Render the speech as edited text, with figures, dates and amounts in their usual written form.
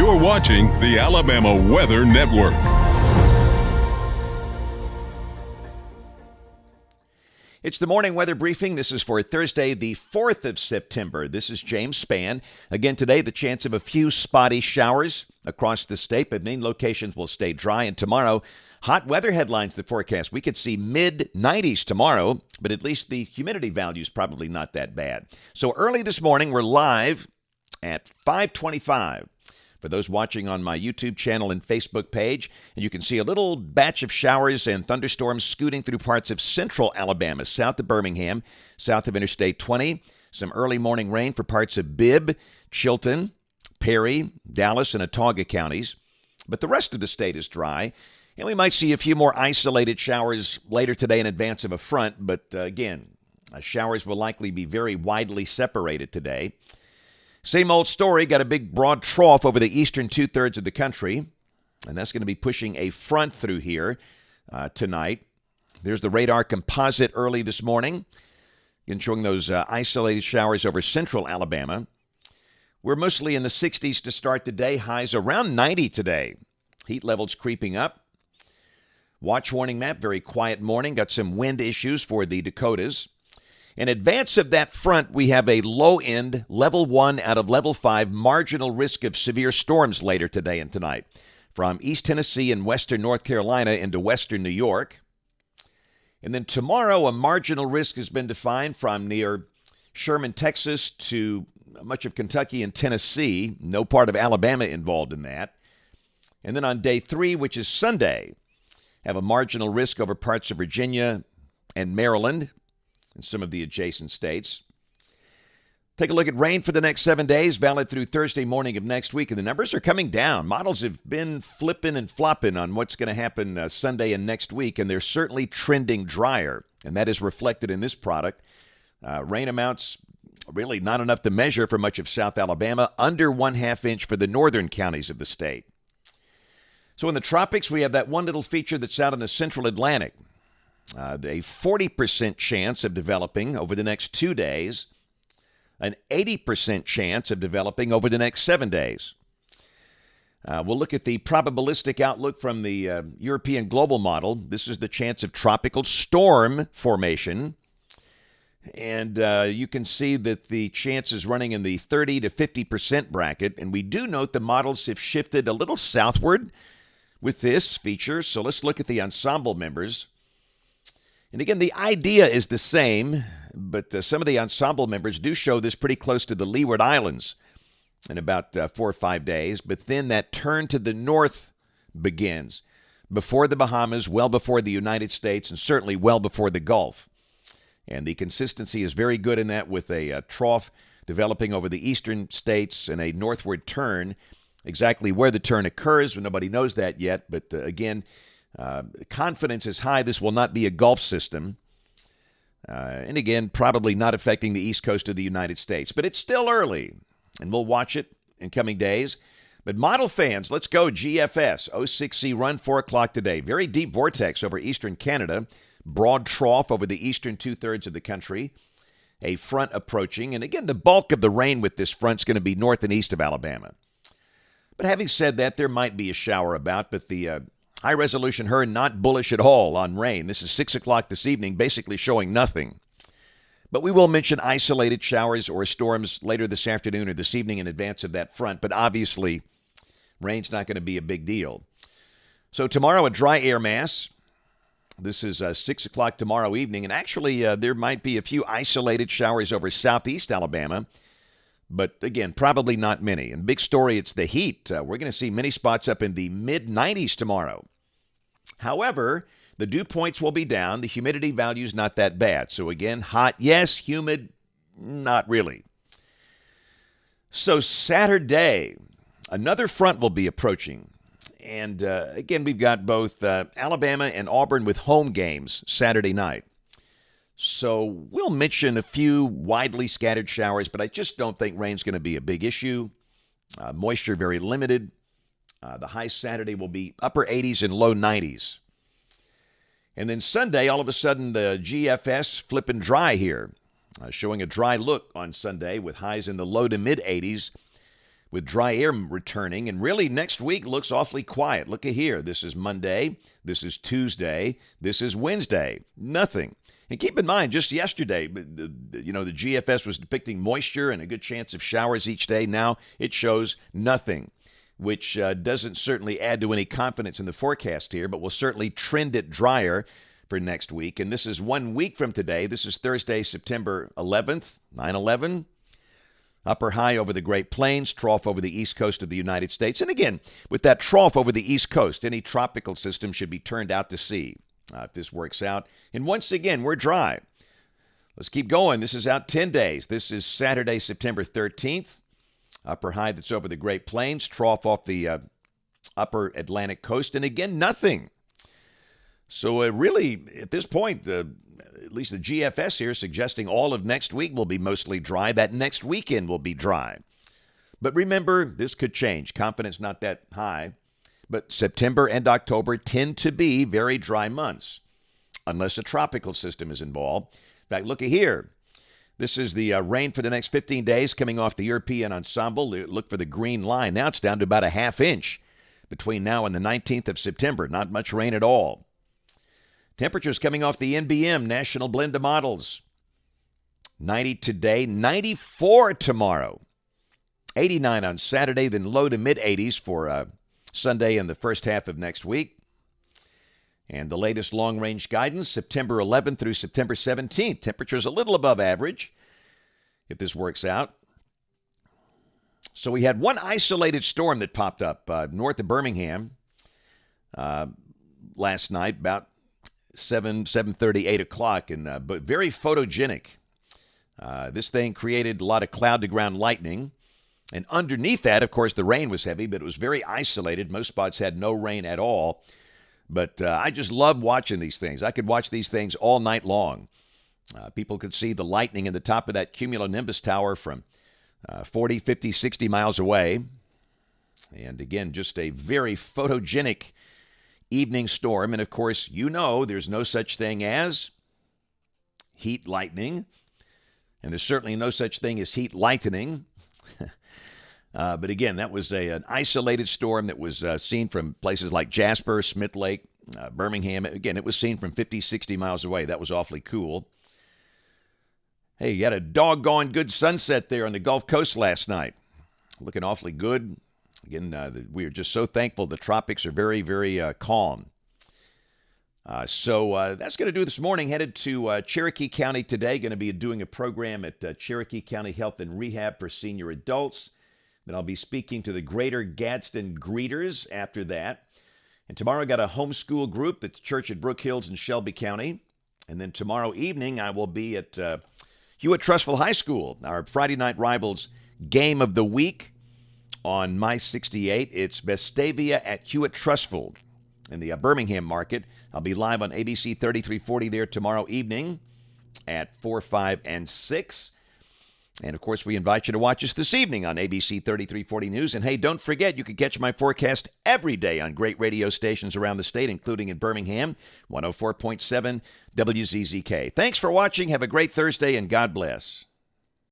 You're watching the Alabama Weather Network. It's the morning weather briefing. This is for Thursday, the 4th of September. This is James Spann. Again, today, the chance of a few spotty showers across the state, but main locations will stay dry. And tomorrow, hot weather headlines, the forecast. We could see mid-90s tomorrow, but at least the humidity value is probably not that bad. So early this morning, we're live at 5:25. For those watching on my YouTube channel and Facebook page, and you can see a little batch of showers and thunderstorms scooting through parts of central Alabama, south of Birmingham, south of Interstate 20. Some early morning rain for parts of Bibb, Chilton, Perry, Dallas, and Autauga counties. But the rest of the state is dry, and we might see a few more isolated showers later today in advance of a front. But again, showers will likely be very widely separated today. Same old story, got a big broad trough over the eastern two-thirds of the country, and that's going to be pushing a front through here tonight. There's the radar composite early this morning, again showing those isolated showers over central Alabama. We're mostly in the 60s to start the day, highs around 90 today. Heat levels creeping up. Watch warning map, very quiet morning, got some wind issues for the Dakotas. In advance of that front, we have a low-end, level 1 out of level 5, marginal risk of severe storms later today and tonight from East Tennessee and western North Carolina into western New York. And then tomorrow, a marginal risk has been defined from near Sherman, Texas to much of Kentucky and Tennessee. No part of Alabama involved in that. And then on day 3, which is Sunday, have a marginal risk over parts of Virginia and Maryland and some of the adjacent states. Take a look at rain for the next 7 days, valid through Thursday morning of next week, and the numbers are coming down. Models have been flipping and flopping on what's going to happen Sunday and next week, and they're certainly trending drier, and that is reflected in this product. Rain amounts really not enough to measure for much of South Alabama, under 1/2 inch for the northern counties of the state. So in the tropics, we have that one little feature that's out in the central Atlantic. A 40% chance of developing over the next 2 days, an 80% chance of developing over the next 7 days. We'll look at the probabilistic outlook from the European global model. This is the chance of tropical storm formation. And you can see that the chance is running in the 30 to 50% bracket. And we do note the models have shifted a little southward with this feature. So let's look at the ensemble members. And again, the idea is the same, but some of the ensemble members do show this pretty close to the Leeward Islands in about 4 or 5 days. But then that turn to the north begins before the Bahamas, well before the United States, and certainly well before the Gulf. And the consistency is very good in that, with a trough developing over the eastern states and a northward turn. Exactly where the turn occurs, nobody knows that yet. But again, confidence is high this will not be a Gulf system. And again, probably not affecting the east coast of the United States. But it's still early, and we'll watch it in coming days. But model fans, let's go. GFS, 06C run, 4 o'clock today. Very deep vortex over eastern Canada. Broad trough over the eastern two-thirds of the country. A front approaching. And again, the bulk of the rain with this front is going to be north and east of Alabama. But having said that, there might be a shower about, but the high-resolution HERN not bullish at all on rain. This is 6 o'clock this evening, basically showing nothing. But we will mention isolated showers or storms later this afternoon or this evening in advance of that front. But obviously, rain's not going to be a big deal. So tomorrow, a dry air mass. This is 6 o'clock tomorrow evening. And actually, there might be a few isolated showers over southeast Alabama. But again, probably not many. And big story, it's the heat. We're going to see many spots up in the mid-90s tomorrow. However, the dew points will be down. The humidity value is not that bad. So again, hot, yes. Humid, not really. So Saturday, another front will be approaching. And again, we've got both Alabama and Auburn with home games Saturday night. So we'll mention a few widely scattered showers, but I just don't think rain's going to be a big issue. Moisture very limited. The high Saturday will be upper 80s and low 90s. And then Sunday, all of a sudden, the GFS flipping dry here, showing a dry look on Sunday with highs in the low to mid 80s. with dry air returning. And really, next week looks awfully quiet. Look at here. This is Monday. This is Tuesday. This is Wednesday. Nothing. And keep in mind, just yesterday, the GFS was depicting moisture and a good chance of showers each day. Now it shows nothing, which doesn't certainly add to any confidence in the forecast here, but will certainly trend it drier for next week. And this is 1 week from today. This is Thursday, September 11th, 9/11. Upper high over the Great Plains, trough over the east coast of the United States. And again, with that trough over the east coast, any tropical system should be turned out to sea if this works out. And once again, we're dry. Let's keep going. This is out 10 days. This is Saturday, September 13th. Upper high that's over the Great Plains, trough off the upper Atlantic coast. And again, nothing. So really, at this point, at least the GFS here suggesting all of next week will be mostly dry. That next weekend will be dry. But remember, this could change. Confidence not that high. But September and October tend to be very dry months, unless a tropical system is involved. In fact, look at here. This is the rain for the next 15 days coming off the European ensemble. Look for the green line. Now it's down to about a half inch between now and the 19th of September. Not much rain at all. Temperatures coming off the NBM, National Blend of Models. 90 today, 94 tomorrow. 89 on Saturday, then low to mid-80s for Sunday and the first half of next week. And the latest long-range guidance, September 11th through September 17th. Temperatures a little above average, if this works out. So we had one isolated storm that popped up north of Birmingham last night, about 7:30, 8 o'clock, but very photogenic. This thing created a lot of cloud-to-ground lightning. And underneath that, of course, the rain was heavy, but it was very isolated. Most spots had no rain at all. But I just love watching these things. I could watch these things all night long. People could see the lightning in the top of that cumulonimbus tower from 40, 50, 60 miles away. And again, just a very photogenic evening storm. And of course, there's no such thing as heat lightning. And there's certainly no such thing as heat lightning. But again, that was an isolated storm that was seen from places like Jasper, Smith Lake, Birmingham. Again, it was seen from 50, 60 miles away. That was awfully cool. Hey, you had a doggone good sunset there on the Gulf Coast last night. Looking awfully good. Again, we are just so thankful the tropics are very, very calm. So that's going to do it this morning. Headed to Cherokee County today. Going to be doing a program at Cherokee County Health and Rehab for senior adults. Then I'll be speaking to the Greater Gadsden Greeters after that. And tomorrow I got a homeschool group at the church at Brook Hills in Shelby County. And then tomorrow evening I will be at Hewitt-Trussville High School, our Friday Night Rivals game of the week on My 68. It's Vestavia at Hewitt-Trussville in the Birmingham market. I'll be live on ABC 3340 there tomorrow evening at 4, 5, and 6. And, of course, we invite you to watch us this evening on ABC 3340 News. And, hey, don't forget, you can catch my forecast every day on great radio stations around the state, including in Birmingham, 104.7 WZZK. Thanks for watching. Have a great Thursday, and God bless.